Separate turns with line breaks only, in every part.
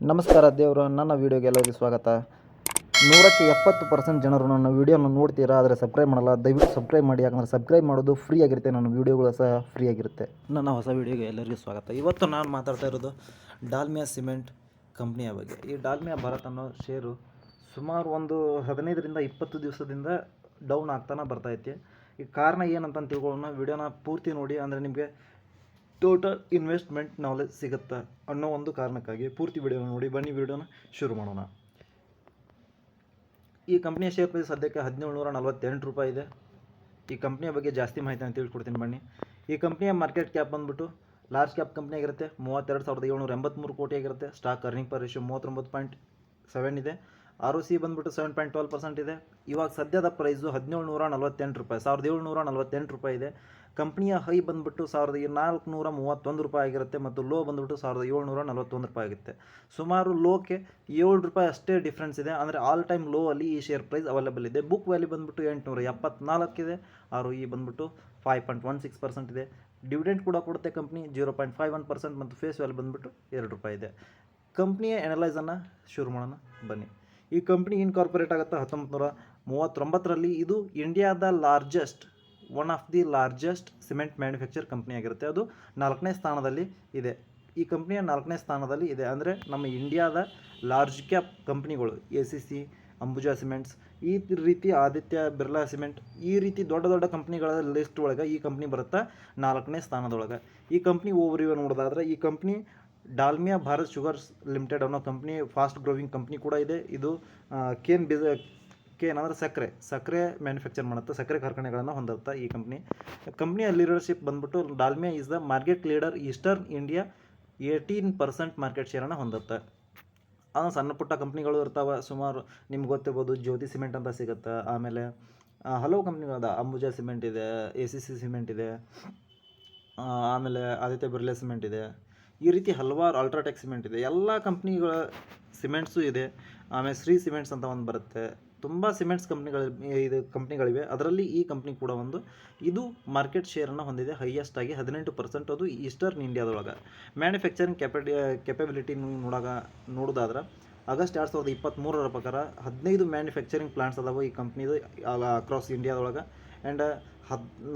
ನಮಸ್ಕಾರ ದೇವರು, ನನ್ನ ವೀಡಿಯೋಗೆ ಎಲ್ಲರಿಗೂ ಸ್ವಾಗತ. 170% ಜನರು ನನ್ನ ವೀಡಿಯೋನ ನೋಡ್ತೀರಾ, ಆದರೆ ಸಬ್ಸ್ಕ್ರೈಬ್ ಮಾಡಲ್ಲ. ದಯವಿಟ್ಟು ಸಬ್ಸ್ಕ್ರೈಬ್ ಮಾಡಿ, ಯಾಕಂದರೆ ಸಬ್ಸ್ಕ್ರೈಬ್ ಮಾಡೋದು ಫ್ರೀ ಆಗಿರುತ್ತೆ. ನನ್ನ ವೀಡಿಯೋಗಳು ಸಹ ಫ್ರೀ ಆಗಿರುತ್ತೆ. ನನ್ನ ಹೊಸ ವೀಡಿಯೋಗೆ ಎಲ್ಲರಿಗೂ ಸ್ವಾಗತ. ಇವತ್ತು ನಾನು ಮಾತಾಡ್ತಾ ಇರೋದು ಡಾಲ್ಮಿಯಾ ಸಿಮೆಂಟ್ ಕಂಪ್ನಿಯ ಬಗ್ಗೆ. ಈ ಡಾಲ್ಮಿಯಾ ಭಾರತ್ ಅನ್ನೋ ಶೇರು ಸುಮಾರು ಒಂದು 15-20 ದಿವಸದಿಂದ ಡೌನ್ ಆಗ್ತಾನೆ ಬರ್ತೈತಿ. ಈ ಕಾರಣ ಏನಂತ ತಿಳ್ಕೊಳ್ಳೋಣ. ವೀಡಿಯೋನ ಪೂರ್ತಿ ನೋಡಿ, ಅಂದರೆ ನಿಮಗೆ ಟೋಟಲ್ ಇನ್ವೆಸ್ಟ್ಮೆಂಟ್ ನಾಲೆಜ್ ಸಿಗುತ್ತೆ ಅನ್ನೋ ಒಂದು ಕಾರಣಕ್ಕಾಗಿ ಪೂರ್ತಿ ವಿಡಿಯೋನ ನೋಡಿ. ಬನ್ನಿ ವಿಡಿಯೋನ ಶುರು ಮಾಡೋಣ. ಈ ಕಂಪ್ನಿಯ ಶೇರ್ ಪ್ರೈಸ್ ಸದ್ಯಕ್ಕೆ 1748 ರೂಪಾಯಿ ಇದೆ. ಈ ಕಂಪ್ನಿಯ ಬಗ್ಗೆ ಜಾಸ್ತಿ ಮಾಹಿತಿಯನ್ನು ತಿಳ್ಕೊಡ್ತೀನಿ ಬನ್ನಿ. ಈ ಕಂಪ್ನಿಯ ಮಾರ್ಕೆಟ್ ಕ್ಯಾಪ್ ಬಂದುಬಿಟ್ಟು ಲಾರ್ಜ್ ಕ್ಯಾಪ್ ಕಂಪ್ನಿ ಆಗಿರುತ್ತೆ. 32,783 ಕೋಟಿ ಆಗಿರುತ್ತೆ. ಸ್ಟಾಕ್ ಅರ್ನಿಂಗ್ ಪರ್ ರೇಷಿಯೋ 39.7 ಇದೆ. ROC ಬಂದುಬಿಟ್ಟು 7.12% ಇದೆ. ಇವಾಗ ಸದ್ಯದ ಪ್ರೈಸು 1748 ರೂಪಾಯಿ, 1748 ರೂಪಾಯಿ ಇದೆ. ಕಂಪ್ನಿಯ ಹೈ ಬಂದುಬಿಟ್ಟು 1431 ರೂಪಾಯಿ ಆಗಿರುತ್ತೆ ಮತ್ತು ಲೋ ಬಂದುಬಿಟ್ಟು 1741 ರೂಪಾಯಿ ಆಗುತ್ತೆ. ಸುಮಾರು ಲೋಕ್ಕೆ 7 ರೂಪಾಯಿ ಅಷ್ಟೇ ಡಿಫ್ರೆನ್ಸ್ ಇದೆ. ಅಂದರೆ ಆಲ್ ಟೈಮ್ ಲೋ ಅಲ್ಲಿ ಈ ಶೇರ್ ಪ್ರೈಸ್ ಅವೈಲೇಬಲ್ ಇದೆ. ಬುಕ್ ವ್ಯಾಲ್ಯೂ ಬಂದುಬಿಟ್ಟು 874 ಇದೆ. ROE ಬಂದುಬಿಟ್ಟು 5.16% ಇದೆ. ಡಿವಿಡೆಂಟ್ ಕೂಡ ಕೊಡುತ್ತೆ ಕಂಪ್ನಿ 0.51% ಮತ್ತು ಫೇಸ್ ವ್ಯಾಲ್ಯೂ ಬಂದುಬಿಟ್ಟು 2 ರೂಪಾಯಿ ಇದೆ. ಕಂಪ್ನಿಯ ಅನಲೈಸನ್ನು ಶುರು ಮಾಡೋಣ ಬನ್ನಿ. ಈ ಕಂಪ್ನಿ ಇನ್ಕಾರ್ಪೊರೇಟ್ ಆಗುತ್ತೆ 1939ರಲ್ಲಿ. ಇದು ಇಂಡಿಯಾದ one of the largest cement manufacture company ಆಗಿರುತ್ತೆ. ಅದು 4ನೇ ಸ್ಥಾನದಲ್ಲಿ ಇದೆ. ಈ ಕಂಪ್ನಿಯ 4ನೇ ಸ್ಥಾನದಲ್ಲಿ ಇದೆ. ಅಂದರೆ ನಮ್ಮ ಇಂಡಿಯಾದ ಲಾರ್ಜ್ ಕ್ಯಾಪ್ ಕಂಪ್ನಿಗಳು ACC, ಅಂಬುಜಾ ಸಿಮೆಂಟ್ಸ್, ಈ ರೀತಿ ಆದಿತ್ಯ ಬಿರ್ಲಾ ಸಿಮೆಂಟ್, ಈ ರೀತಿ ದೊಡ್ಡ ದೊಡ್ಡ ಕಂಪ್ನಿಗಳ ಲಿಸ್ಟ್ ಒಳಗೆ ಈ ಕಂಪ್ನಿ ಬರುತ್ತೆ 4ನೇ ಸ್ಥಾನದೊಳಗೆ. ಈ ಕಂಪ್ನಿ ಓವರ್ವ್ಯೂ ನೋಡೋದಾದ್ರೆ, ಈ company Dalmia Bharat sugars limited ಅನ್ನೋ ಕಂಪ್ನಿ ಫಾಸ್ಟ್ ಗ್ರೋವಿಂಗ್ ಕಂಪ್ನಿ ಕೂಡ ಇದೆ. ಇದು ಕೇನ್ ಅಂದರೆ ಸಕ್ಕರೆ ಮ್ಯಾನುಫ್ಯಾಕ್ಚರ್ ಮಾಡುತ್ತೆ. ಸಕ್ಕರೆ ಕಾರ್ಖಾನೆಗಳನ್ನು ಹೊಂದಿರುತ್ತೆ ಈ ಕಂಪ್ನಿಯ ಲೀಡರ್ಶಿಪ್ ಬಂದ್ಬಿಟ್ಟು Dalmia is the market leader eastern India. 18% market ಶೇರನ್ನು ಹೊಂದುತ್ತೆ. ಅದು ಸಣ್ಣ ಪುಟ್ಟ ಕಂಪ್ನಿಗಳು ಇರ್ತಾವೆ ಸುಮಾರು, ನಿಮ್ಗೆ ಗೊತ್ತಿರ್ಬೋದು. ಜ್ಯೋತಿ ಸಿಮೆಂಟ್ ಅಂತ ಸಿಗುತ್ತೆ. ಆಮೇಲೆ ಹಲವು ಕಂಪ್ನಿಗಳದ, ಅಂಬುಜಾ ಸಿಮೆಂಟ್ ಇದೆ, ACC ಸಿಮೆಂಟ್ ಇದೆ, ಆಮೇಲೆ ಆದಿತ್ಯ ಬಿರ್ಲಾ ಸಿಮೆಂಟ್ ಇದೆ. ಈ ರೀತಿ ಹಲವಾರು ಅಲ್ಟ್ರಾಟೆಕ್ ಸಿಮೆಂಟ್ ಇದೆ. ಎಲ್ಲ ಕಂಪ್ನಿಗಳ ಸಿಮೆಂಟ್ಸು ಇದೆ. ಆಮೇಲೆ ಶ್ರೀ ಸಿಮೆಂಟ್ಸ್ ಅಂತ ಒಂದು ಬರುತ್ತೆ. ತುಂಬ ಸಿಮೆಂಟ್ಸ್ ಕಂಪ್ನಿಗಳಿವೆ. ಅದರಲ್ಲಿ ಈ ಕಂಪ್ನಿ ಕೂಡ ಒಂದು. ಇದು ಮಾರ್ಕೆಟ್ ಶೇರನ್ನು ಹೊಂದಿದೆ ಹೈಯೆಸ್ಟ್ ಆಗಿ 18%. ಅದು ಈಸ್ಟರ್ನ್ ಇಂಡಿಯಾದೊಳಗೆ. ಮ್ಯಾನುಫ್ಯಾಕ್ಚರಿಂಗ್ ಕೆಪಬಿಲಿಟಿ ನೋಡೋದಾದ್ರೆ ಆಗಸ್ಟ್ 2023 ಪ್ರಕಾರ 15 ಮ್ಯಾನುಫ್ಯಾಕ್ಚರಿಂಗ್ ಪ್ಲಾಂಟ್ಸ್ ಅದಾವೆ ಈ ಕಂಪ್ನಿದು ಅಕ್ರಾಸ್ ಇಂಡಿಯಾದೊಳಗೆ. ಆ್ಯಂಡ್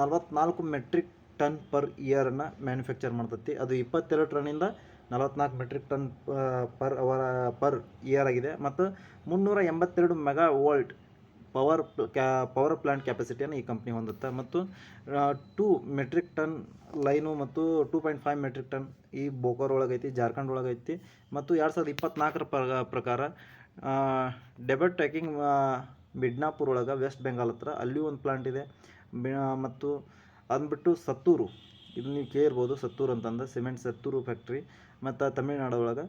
44 ಮೆಟ್ರಿಕ್ ಟನ್ ಪರ್ ಇಯರನ್ನು ಮ್ಯಾನುಫ್ಯಾಕ್ಚರ್ ಮಾಡ್ತೈತಿ. ಅದು 22 ಟನ್ನಿಂದ 44 ಮೆಟ್ರಿಕ್ ಟನ್ ಪರ್ ಇಯರ್ ಆಗಿದೆ. ಮತ್ತು 382 ಮೆಗಾವೋಲ್ಟ್ ಪವರ್ ಪ್ಲಾಂಟ್ ಕೆಪಾಸಿಟಿಯನ್ನು ಈ ಕಂಪ್ನಿ ಹೊಂದುತ್ತೆ. ಮತ್ತು 2 ಮೆಟ್ರಿಕ್ ಟನ್ ಲೈನು ಮತ್ತು 2.5 ಮೆಟ್ರಿಕ್ ಟನ್ ಈ ಬೋಕೋರ್ ಒಳಗೈತಿ, ಜಾರ್ಖಂಡ್ ಒಳಗೈತಿ. ಮತ್ತು 2024 ಪ್ರಕಾರ ಡೆಬಟ್ ಟ್ರ್ಯಾಕಿಂಗ್ ಮಿಡ್ನಾಪುರ್ ಒಳಗೆ ವೆಸ್ಟ್ ಬೆಂಗಾಲ್ ಹತ್ರ ಅಲ್ಲಿ ಒಂದು ಪ್ಲಾಂಟ್ ಇದೆ. ಮತ್ತು ಅಂದ್ಬಿಟ್ಟು ಸತ್ತೂರು, ಇದು ನೀವು ಕೇಳಿರ್ಬೋದು, ಸತ್ತೂರು ಅಂತಂದು ಸಿಮೆಂಟ್ ಸತ್ತೂರು ಫ್ಯಾಕ್ಟ್ರಿ ಮತ್ತು ತಮಿಳ್ನಾಡು ಒಳಗೆ.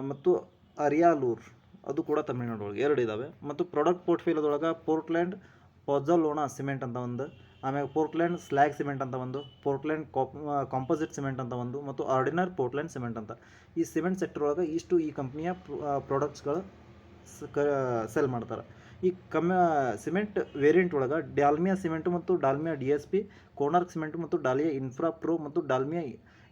ಮತ್ತು ಅರಿಯಾಲೂರ್, ಅದು ಕೂಡ ತಮಿಳ್ನಾಡು ಒಳಗೆ 2 ಇದ್ದಾವೆ. ಮತ್ತು ಪ್ರಾಡಕ್ಟ್ ಪೋರ್ಟ್ಫೋಲಿಯೋದೊಳಗೆ ಪೋರ್ಟ್ಲ್ಯಾಂಡ್ ಪೊಝಲೋನಾ ಸಿಮೆಂಟ್ ಅಂತ ಒಂದು, ಆಮೇಲೆ ಪೋರ್ಟ್ಲ್ಯಾಂಡ್ ಸ್ಲ್ಯಾಗ್ ಸಿಮೆಂಟ್ ಅಂತ ಒಂದು, ಪೋರ್ಟ್ಲ್ಯಾಂಡ್ ಕಾಂಪೋಸಿಟ್ ಸಿಮೆಂಟ್ ಅಂತ ಒಂದು, ಮತ್ತು ಆರ್ಡಿನರ್ ಪೋರ್ಟ್ಲ್ಯಾಂಡ್ ಸಿಮೆಂಟ್ ಅಂತ. ಈ ಸಿಮೆಂಟ್ ಸೆಕ್ಟರ್ ಒಳಗೆ ಇಷ್ಟು ಈ ಕಂಪ್ನಿಯ ಪ್ರಾಡಕ್ಟ್ಸ್ಗಳು ಸೆಲ್ ಮಾಡ್ತಾರೆ. ಈ ಸಿಮೆಂಟ್ ವೇರಿಯಂಟ್ ಒಳಗೆ ಡಾಲ್ಮಿಯಾ ಸಿಮೆಂಟು ಮತ್ತು ಡಾಲ್ಮಿಯಾ DSP, ಕೋನಾರ್ಕ್ ಸಿಮೆಂಟು ಮತ್ತು ಡಾಲ್ಮಿಯಾ ಇನ್ಫ್ರಾ ಪ್ರೋ ಮತ್ತು Dalmia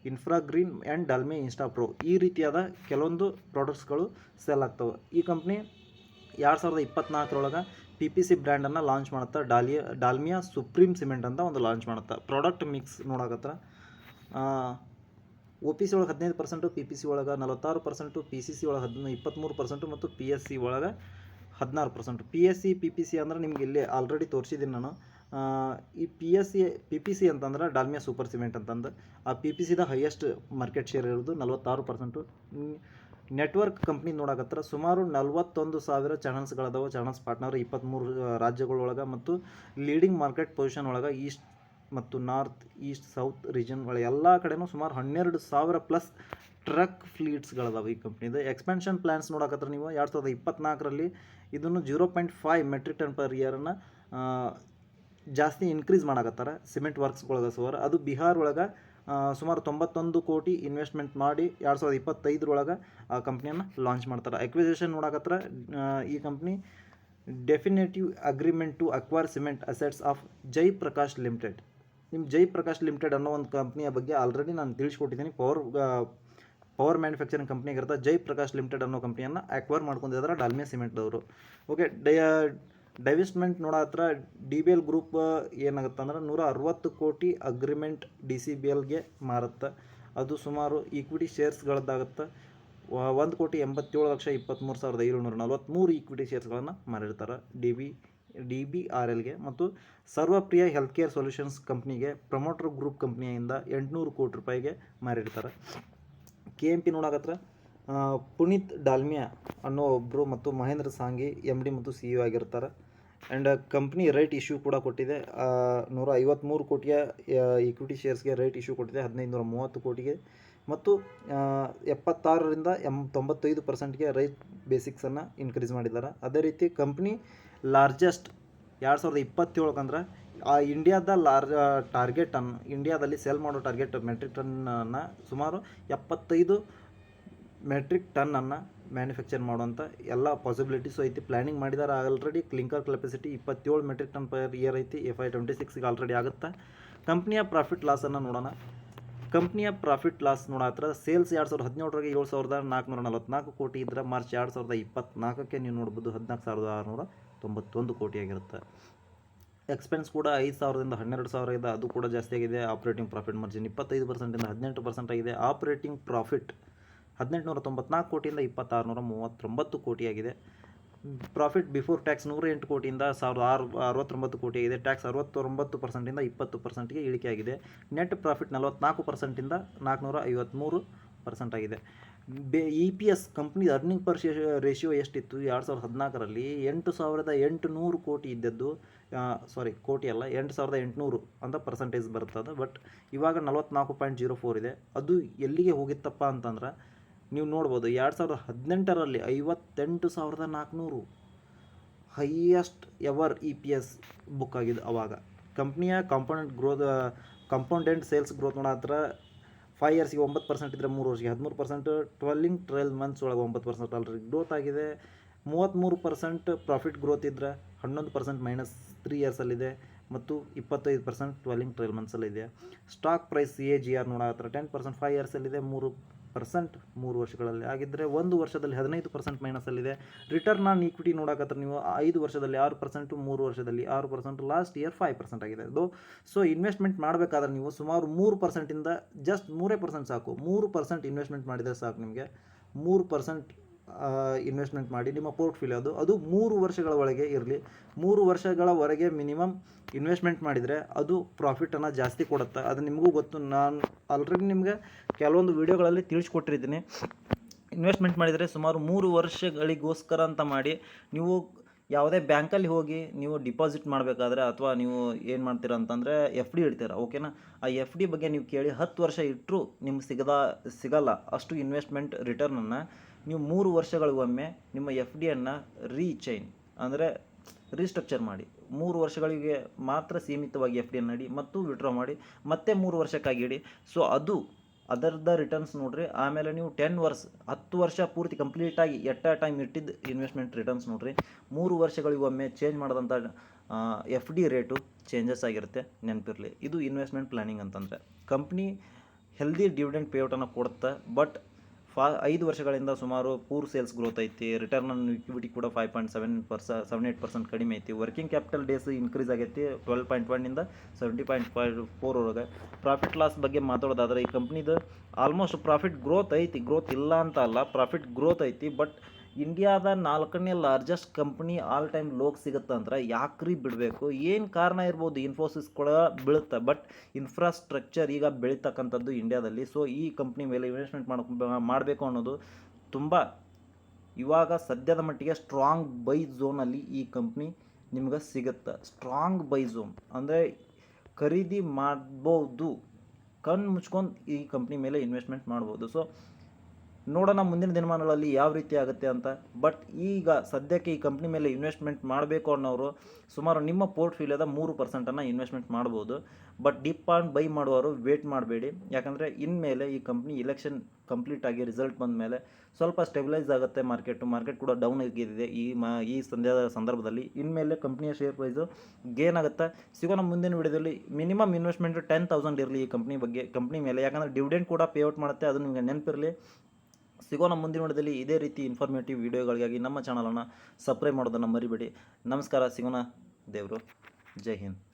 infra green and Dalmia insta pro, ಈ ರೀತಿಯಾದ ಕೆಲವೊಂದು ಪ್ರಾಡಕ್ಟ್ಸ್ಗಳು ಸೆಲ್ ಆಗ್ತವೆ. ಈ ಕಂಪ್ನಿ 2024 PPC ಬ್ರ್ಯಾಂಡನ್ನು ಲಾಂಚ್ ಮಾಡುತ್ತೆ. ಡಾಲ್ಮಿಯಾ ಸುಪ್ರೀಮ್ ಸಿಮೆಂಟ್ ಅಂತ ಒಂದು ಲಾಂಚ್ ಮಾಡುತ್ತೆ. ಪ್ರಾಡಕ್ಟ್ ಮಿಕ್ಸ್ ನೋಡಕತ್ರ OPC ಒಳಗೆ 15%, PPC ಒಳಗೆ 46%, PCC ಒಳಗೆ 23% ಮತ್ತು PSC ಒಳಗೆ 16%. PPC ಅಂದರೆ ನಿಮ್ಗೆ ಇಲ್ಲಿ ಆಲ್ರೆಡಿ ತೋರಿಸಿದ್ದೀನಿ ನಾನು. ಈ PPC ಅಂತಂದ್ರೆ ಡಾಲ್ಮಿಯಾ ಸೂಪರ್ ಸಿಮೆಂಟ್ ಅಂತಂದು. ಆ PPCದ ಹೈಯೆಸ್ಟ್ ಮಾರ್ಕೆಟ್ ಶೇರ್ ಇರೋದು 46%. ನೆಟ್ವರ್ಕ್ ಕಂಪ್ನಿ ನೋಡಕತ್ರ ಸುಮಾರು 41,000 ಚಾನಲ್ಸ್ಗಳದಾವೆ. ಚಾನಲ್ಸ್ ಪಾರ್ಟ್ನರ್ 23 ರಾಜ್ಯಗಳೊಳಗೆ ಮತ್ತು ಲೀಡಿಂಗ್ ಮಾರ್ಕೆಟ್ ಪೊಸಿಷನ್ ಒಳಗೆ ಈಸ್ಟ್ ಮತ್ತು ನಾರ್ತ್, ಈಸ್ಟ್, ಸೌತ್ ರೀಜನ್ ಒಳಗೆ ಎಲ್ಲ ಕಡೆನೂ ಸುಮಾರು 12,000+ ಟ್ರಕ್ ಫ್ಲೀಟ್ಸ್ಗಳದಾವೆ ಈ ಕಂಪ್ನಿದು. ಎಕ್ಸ್ಪೆನ್ಷನ್ ಪ್ಲ್ಯಾನ್ಸ್ ನೋಡಕತ್ರ ನೀವು 2024 ಇದನ್ನು 0.5 ಮೆಟ್ರಿಕ್ ಟನ್ ಪರ್ ಇಯರನ್ನು ಜಾಸ್ತಿ ಇನ್ಕ್ರೀಸ್ ಮಾಡಕತ್ತಾರೆ ಸಿಮೆಂಟ್ ವರ್ಕ್ಸ್ಗಳಗೆ. ಅದು ಬಿಹಾರ್ ಒಳಗೆ ಸುಮಾರು 91 ಕೋಟಿ ಇನ್ವೆಸ್ಟ್ಮೆಂಟ್ ಮಾಡಿ 2025 ಆ ಕಂಪ್ನಿಯನ್ನು ಲಾಂಚ್ ಮಾಡ್ತಾರೆ. ಅಕ್ವಿಸಿಷನ್ ನೋಡಕತ್ರ ಈ company definitive agreement to acquire cement assets of Jaiprakash limited. ನಿಮ್ಮ ಜಯಪ್ರಕಾಶ್ ಲಿಮಿಟೆಡ್ ಅನ್ನೋ ಒಂದು ಕಂಪ್ನಿಯ ಬಗ್ಗೆ ಆಲ್ರೆಡಿ ನಾನು ತಿಳಿಸ್ಕೊಟ್ಟಿದ್ದೀನಿ. ಪವರ್ ಮ್ಯಾನುಫ್ಯಾಕ್ಚರಿಂಗ್ ಕಂಪ್ನಿ ಆಗಿರುತ್ತೆ ಜಯಪ್ರಕಾಶ್ ಲಿಮಿಟೆಡ್ ಅನ್ನೋ ಕಂಪ್ನಿಯನ್ನು ಅಕ್ವೈರ್ ಮಾಡ್ಕೊಂಡಿದ್ದಾರೆ ಡಾಲ್ಮಿಯಾ ಸಿಮೆಂಟ್ದವರು. ಓಕೆ, ಡೈವೆಸ್ಟ್ಮೆಂಟ್ ನೋಡತ್ರ ಡಿ ಬಿ ಎಲ್ ಗ್ರೂಪ್ ಏನಾಗುತ್ತೆ ಅಂದ್ರೆ 160 ಕೋಟಿ ಅಗ್ರಿಮೆಂಟ್ ಡಿ ಸಿ ಬಿ ಎಲ್ಗೆ ಮಾರುತ್ತೆ. ಅದು ಸುಮಾರು ಈಕ್ವಿಟಿ ಶೇರ್ಸ್ಗಳದ್ದಾಗುತ್ತೆ. 1,87,23,743 ಈಕ್ವಿಟಿ ಶೇರ್ಸ್ಗಳನ್ನು ಮಾರಿರ್ತಾರೆ ಡಿ ಬಿ ಆರ್ ಎಲ್ಗೆ. ಮತ್ತು ಸರ್ವಪ್ರಿಯ ಹೆಲ್ತ್ ಕೇರ್ ಸೊಲ್ಯೂಷನ್ಸ್ ಕಂಪ್ನಿಗೆ ಪ್ರಮೋಟರ್ ಗ್ರೂಪ್ ಕಂಪ್ನಿಯಿಂದ 800 ಕೋಟಿ ರೂಪಾಯಿಗೆ ಮಾರಿರ್ತಾರೆ. ಕೆ ಎಮ್ ಪಿ ನೋಡಕತ್ರ ಪುನೀತ್ ಡಾಲ್ಮಿಯಾ ಅನ್ನೋ ಒಬ್ಬರು ಮತ್ತು ಮಹೇಂದ್ರ ಸಾಂಗಿ ಎಮ್ ಡಿ ಮತ್ತು ಸಿ ಇ ಆಗಿರ್ತಾರೆ. ಆ್ಯಂಡ್ ಕಂಪ್ನಿ ರೈಟ್ ಇಶ್ಯೂ ಕೂಡ ಕೊಟ್ಟಿದೆ. 153 ಕೋಟಿಯ ಈಕ್ವಿಟಿ ಶೇರ್ಸ್ಗೆ ರೈಟ್ ಇಶ್ಯೂ ಕೊಟ್ಟಿದೆ 1530 ಕೋಟಿಗೆ. ಮತ್ತು 76ರಿಂದ 95%ಗೆ ರೈಟ್ ಬೇಸಿಕ್ಸನ್ನು ಇನ್ಕ್ರೀಸ್ ಮಾಡಿದ್ದಾರೆ. ಅದೇ ರೀತಿ ಕಂಪ್ನಿ ಲಾರ್ಜೆಸ್ಟ್ 2027 ಅಂದ್ರೆ ಇಂಡಿಯಾದ ಇಂಡಿಯಾದಲ್ಲಿ ಸೆಲ್ ಮಾಡೋ ಟಾರ್ಗೆಟ್ ಮೆಟ್ರಿಕ್ ಟನ್ನನ್ನು ಸುಮಾರು 75 ಮೆಟ್ರಿಕ್ ಟನ್ನನ್ನು ಮ್ಯಾನುಫ್ಯಾಕ್ಚರ್ ಮಾಡುವಂಥ ಎಲ್ಲ ಪಾಸಿಬಿಲಿಟೀಸು ಐತಿ. ಪ್ಲ್ಯಾನಿಂಗ್ ಮಾಡಿದ್ದಾರೆ already. Clinker capacity 27 metric ton per year ಐತಿ. FY26ಗೆ ಆಲ್ರೆಡಿ ಆಗುತ್ತೆ. ಕಂಪ್ನಿಯ ಪ್ರಾಫಿಟ್ ಲಾಸನ್ನು ನೋಡೋಣ. ಕಂಪ್ನಿಯ ಪ್ರಾಫಿಟ್ ಲಾಸ್ ನೋಡತ್ರ ಸೇಲ್ಸ್ 2017ರಲ್ಲಿ 7,444 ಕೋಟಿ ಇದ್ದರೆ ಮಾರ್ಚ್ 2024ಕ್ಕೆ ನೀವು ನೋಡ್ಬೋದು 14,691 ಕೋಟಿ ಆಗಿರುತ್ತೆ. ಎಕ್ಸ್ಪೆನ್ಸ್ ಕೂಡ 5,000ದಿಂದ 12,000 ಇದೆ, ಅದು ಕೂಡ ಜಾಸ್ತಿ ಆಗಿದೆ. ಆಪ್ರೇಟಿಂಗ್ ಪ್ರಾಫಿಟ್ ಮಾರ್ಜಿನ್ 25%ದಿಂದ 18% ಆಗಿದೆ. ಆಪ್ರೇಟಿಂಗ್ ಪ್ರಾಫಿಟ್ 1,894 ಕೋಟಿಯಿಂದ 2,639 ಕೋಟಿ ಆಗಿದೆ. ಪ್ರಾಫಿಟ್ ಬಿಫೋರ್ ಟ್ಯಾಕ್ಸ್ 108 ಕೋಟಿಯಿಂದ 1,069 ಕೋಟಿ ಆಗಿದೆ. ಟ್ಯಾಕ್ಸ್ 69%ದಿಂದ 20%ಗೆ ಇಳಿಕೆ ಆಗಿದೆ. ನೆಟ್ ಪ್ರಾಫಿಟ್ 44%ಯಿಂದ 453% ಆಗಿದೆ. EPS company earning per ratio ಎಷ್ಟಿತ್ತು 2014ರಲ್ಲಿ 8,800 ಕೋಟಿ ಇದ್ದದ್ದು, ಕೋಟಿ ಅಲ್ಲ 8,800 ಅಂತ ಪರ್ಸೆಂಟೇಜ್ ಬರ್ತದೆ. ಬಟ್ ಇವಾಗ 44.04 ಇದೆ. ಅದು ಎಲ್ಲಿಗೆ ಹೋಗಿತ್ತಪ್ಪ ಅಂತಂದ್ರೆ ನೀವು ನೋಡ್ಬೋದು 2018ರಲ್ಲಿ 58,400 ಹೈಯೆಸ್ಟ್ ಎವರ್ EPS ಬುಕ್ ಆಗಿದೆ ಅವಾಗ. ಕಂಪ್ನಿಯ ಕಾಂಪೌಂಡೆಂಟ್ ಸೇಲ್ಸ್ ಗ್ರೋತ್ ನೋಡತ್ರ 5 ಇಯರ್ಸ್ಗೆ 9% ಇದ್ದರೆ 3 ವರ್ಷಕ್ಕೆ 13%, 12 ಮಂತ್ಸ್ ಒಳಗೆ 9% ಆಲ್ರೆಡಿ ಗ್ರೋತ್ ಆಗಿದೆ. 33% ಪ್ರಾಫಿಟ್ ಗ್ರೋತ್ ಇದ್ದರೆ 11% -3 ಇಯರ್ಸಲ್ಲಿದೆ ಮತ್ತು 25% 12 ಮಂತ್ಸಲ್ಲಿದೆ. ಸ್ಟಾಕ್ ಪ್ರೈಸ್ CAGR ನೋಡತ್ರ 10% 5 ಇಯರ್ಸಲ್ಲಿದೆ, 3% 3 ವರ್ಷಗಳಲ್ಲಿ ಆಗಿದ್ದರೆ 1 ವರ್ಷದಲ್ಲಿ 15% ಮೈನಸಲ್ಲಿದೆ. ರಿಟರ್ನ್ ಆನ್ ಈಕ್ವಿಟಿ ನೋಡಕತ್ರ ನೀವು 5 ವರ್ಷದಲ್ಲಿ 6%, 3 ವರ್ಷದಲ್ಲಿ 6%, ಲಾಸ್ಟ್ ಇಯರ್ 5% ಆಗಿದೆ. ಸೊ ಇನ್ವೆಸ್ಟ್ಮೆಂಟ್ ಮಾಡಬೇಕಾದ್ರೆ ನೀವು ಸುಮಾರು 3%ಇಂದ ಜಸ್ಟ್ 3% ಸಾಕು. 3% ಇನ್ವೆಸ್ಟ್ಮೆಂಟ್ ಮಾಡಿದರೆ ಸಾಕು. ನಿಮಗೆ 3% ಇನ್ವೆಸ್ಟ್ಮೆಂಟ್ ಮಾಡಿ ನಿಮ್ಮ ಪೋರ್ಟ್ಫೋಲಿಯೋ ಅದು 3 ವರ್ಷಗಳ ಒಳಗೆ ಇರಲಿ. 3 ವರ್ಷಗಳವರೆಗೆ ಮಿನಿಮಮ್ ಇನ್ವೆಸ್ಟ್ಮೆಂಟ್ ಮಾಡಿದರೆ ಅದು ಪ್ರಾಫಿಟನ್ನು ಜಾಸ್ತಿ ಕೊಡುತ್ತೆ. ಅದು ನಿಮಗೂ ಗೊತ್ತು. ನಾನು ಆಲ್ರೆಡಿ ನಿಮಗೆ ಕೆಲವೊಂದು ವೀಡಿಯೋಗಳಲ್ಲಿ ತಿಳಿಸ್ಕೊಟ್ಟಿರ್ತೀನಿ. ಇನ್ವೆಸ್ಟ್ಮೆಂಟ್ ಮಾಡಿದರೆ ಸುಮಾರು 3 ವರ್ಷಗಳಿಗೋಸ್ಕರ ಅಂತ ಮಾಡಿ ನೀವು ಯಾವುದೇ ಬ್ಯಾಂಕಲ್ಲಿ ಹೋಗಿ ನೀವು ಡಿಪಾಸಿಟ್ ಮಾಡಬೇಕಾದ್ರೆ ಅಥವಾ ನೀವು ಏನು ಮಾಡ್ತೀರಾ ಅಂತಂದರೆ FD ಇಡ್ತೀರಾ. ಓಕೆನಾ, ಆ FD ಬಗ್ಗೆ ನೀವು ಕೇಳಿ 10 ವರ್ಷ ಇಟ್ಟರೂ ನಿಮ್ಗೆ ಸಿಗಲ್ಲ ಅಷ್ಟು ಇನ್ವೆಸ್ಟ್ಮೆಂಟ್ ರಿಟರ್ನನ್ನು. ನೀವು 3 ವರ್ಷಗಳಿಗೊಮ್ಮೆ ನಿಮ್ಮ FDಯನ್ನು ಅಂದರೆ ರೀಸ್ಟ್ರಕ್ಚರ್ ಮಾಡಿ 3 ವರ್ಷಗಳಿಗೆ ಮಾತ್ರ ಸೀಮಿತವಾಗಿ FDಯನ್ನು ಇಡಿ ಮತ್ತು ವಿಡ್ರಾ ಮಾಡಿ ಮತ್ತೆ 3 ವರ್ಷಕ್ಕಾಗಿ ಇಡಿ. ಸೊ ಅದರದ ರಿಟರ್ನ್ಸ್ ನೋಡ್ರಿ. ಆಮೇಲೆ ನೀವು 10 ವರ್ಷ ಪೂರ್ತಿ ಕಂಪ್ಲೀಟಾಗಿ ಎಟ್ ಅ ಟೈಮ್ ಇಟ್ಟಿದ್ದು ಇನ್ವೆಸ್ಟ್ಮೆಂಟ್ ರಿಟರ್ನ್ಸ್ ನೋಡ್ರಿ. 3 ವರ್ಷಗಳಿಗೊಮ್ಮೆ ಚೇಂಜ್ ಮಾಡಿದಂಥ FD ರೇಟು ಚೇಂಜಸ್ ಆಗಿರುತ್ತೆ, ನೆನಪಿರಲಿ. ಇದು ಇನ್ವೆಸ್ಟ್ಮೆಂಟ್ ಪ್ಲ್ಯಾನಿಂಗ್ ಅಂತಂದರೆ. ಕಂಪ್ನಿ ಹೆಲ್ದಿ ಡಿವಿಡೆಂಡ್ ಪೇಔಟನ್ನು ಕೊಡುತ್ತೆ. ಬಟ್ 5 ವರ್ಷಗಳಿಂದ ಸುಮಾರು ಪೂರ್ ಸೇಲ್ಸ್ ಗ್ರೋತ್ ಐತಿ. ರಿಟರ್ನ್ ಆನ್ ಇಕ್ವಿಟಿ ಕೂಡ 5.78% ಕಡಿಮೆ ಐತಿ. ವರ್ಕಿಂಗ್ ಕ್ಯಾಪಿಟಲ್ ಡೇಸ್ ಇನ್ಕ್ರೀಸ್ ಆಗೈತಿ 12.1ಇಂದ 70.54ವರೆಗೆ. ಪ್ರಾಫಿಟ್ ಲಾಸ್ ಬಗ್ಗೆ ಮಾತಾಡೋದಾದ್ರೆ ಈ ಕಂಪ್ನಿದು ಆಲ್ಮೋಸ್ಟ್ ಪ್ರಾಫಿಟ್ ಗ್ರೋತ್ ಐತಿ, ಗ್ರೋತ್ ಇಲ್ಲ ಅಂತ ಅಲ್ಲ, ಪ್ರಾಫಿಟ್ ಗ್ರೋತ್ ಐತಿ. ಬಟ್ ಇಂಡಿಯಾದ 4ನೇ ಲಾರ್ಜೆಸ್ಟ್ ಕಂಪ್ನಿ ಆಲ್ ಟೈಮ್ ಲೋಗೆ ಸಿಗುತ್ತೆ ಅಂದ್ರೆ ಯಾಕ್ರಿ ಬಿಡಬೇಕು? ಏನು ಕಾರಣ ಇರ್ಬೋದು? ಇನ್ಫೋಸಿಸ್ ಕೂಡ ಬೀಳುತ್ತೆ. ಬಟ್ ಇನ್ಫ್ರಾಸ್ಟ್ರಕ್ಚರ್ ಈಗ ಬೆಳೀತಕ್ಕಂಥದ್ದು ಇಂಡಿಯಾದಲ್ಲಿ. ಸೊ ಈ ಕಂಪ್ನಿ ಮೇಲೆ ಇನ್ವೆಸ್ಟ್ಮೆಂಟ್ ಮಾಡಬೇಕು ಅನ್ನೋದು ತುಂಬ ಇವಾಗ ಸದ್ಯದ ಮಟ್ಟಿಗೆ ಸ್ಟ್ರಾಂಗ್ ಬೈ ಝೋನಲ್ಲಿ ಈ ಕಂಪ್ನಿ ನಿಮ್ಗೆ ಸಿಗುತ್ತೆ. ಸ್ಟ್ರಾಂಗ್ ಬೈ ಝೋನ್ ಅಂದರೆ ಖರೀದಿ ಮಾಡ್ಬೋದು, ಕಣ್ಣು ಮುಚ್ಕೊಂಡು ಈ ಕಂಪ್ನಿ ಮೇಲೆ ಇನ್ವೆಸ್ಟ್ಮೆಂಟ್ ಮಾಡ್ಬೋದು. ಸೊ ನೋಡೋಣ ಮುಂದಿನ ದಿನಮಾನಗಳಲ್ಲಿ ಯಾವ ರೀತಿ ಆಗುತ್ತೆ ಅಂತ. ಬಟ್ ಈಗ ಸದ್ಯಕ್ಕೆ ಈ ಕಂಪ್ನಿ ಮೇಲೆ ಇನ್ವೆಸ್ಟ್ಮೆಂಟ್ ಮಾಡಬೇಕು ಅನ್ನೋರು ಸುಮಾರು ನಿಮ್ಮ ಪೋರ್ಟ್ಫೋಲಿಯೋದ 3%ಅನ್ನು ಇನ್ವೆಸ್ಟ್ಮೆಂಟ್ ಮಾಡ್ಬೋದು. ಬಟ್ ಡೀಪ್ ಆನ್ ಬೈ ಮಾಡುವವರು ವೇಟ್ ಮಾಡಬೇಡಿ. ಯಾಕಂದರೆ ಇನ್ಮೇಲೆ ಈ ಕಂಪ್ನಿ ಎಲೆಕ್ಷನ್ ಕಂಪ್ಲೀಟಾಗಿ ರಿಸಲ್ಟ್ ಬಂದ ಮೇಲೆ ಸ್ವಲ್ಪ ಸ್ಟೆಬಿಲೈಸ್ ಆಗುತ್ತೆ. ಮಾರ್ಕೆಟ್ ಕೂಡ ಡೌನ್ ಆಗಿದೆ ಈ ಸಂದರ್ಭದಲ್ಲಿ. ಇನ್ಮೇಲೆ ಕಂಪ್ನಿಯ ಶೇರ್ ಪ್ರೈಸು ಗೇನ್ ಆಗುತ್ತೆ. ಸಿಗೋಣ ಮುಂದಿನ ವಿಡಿಯೋದಲ್ಲಿ. ಮಿನಿಮಮ್ ಇನ್ವೆಸ್ಟ್ಮೆಂಟ್ 10,000 ಇರಲಿ ಈ ಕಂಪ್ನಿ ಮೇಲೆ. ಯಾಕಂದರೆ ಡಿವಿಡೆಂಡ್ ಕೂಡ ಪೇಔಟ್ ಮಾಡುತ್ತೆ, ಅದು ನಿಮಗೆ ನೆನಪಿರಲಿ. ಸಿಗೋಣ ಮುಂದಿನ ವಿಡಿಯೋದಲ್ಲಿ ಇದೇ ರೀತಿ ಇನ್ಫಾರ್ಮೇಟಿವ್ ವಿಡಿಯೋಗಳಿಗಾಗಿ ನಮ್ಮ ಚಾನಲನ್ನು ಸಬ್ಸ್ಕ್ರೈಬ್ ಮಾಡೋದನ್ನು ಮರಿಬೇಡಿ. ನಮಸ್ಕಾರ, ಸಿಗೋಣ. ದೇವರು ಜೈ ಹಿಂದ್.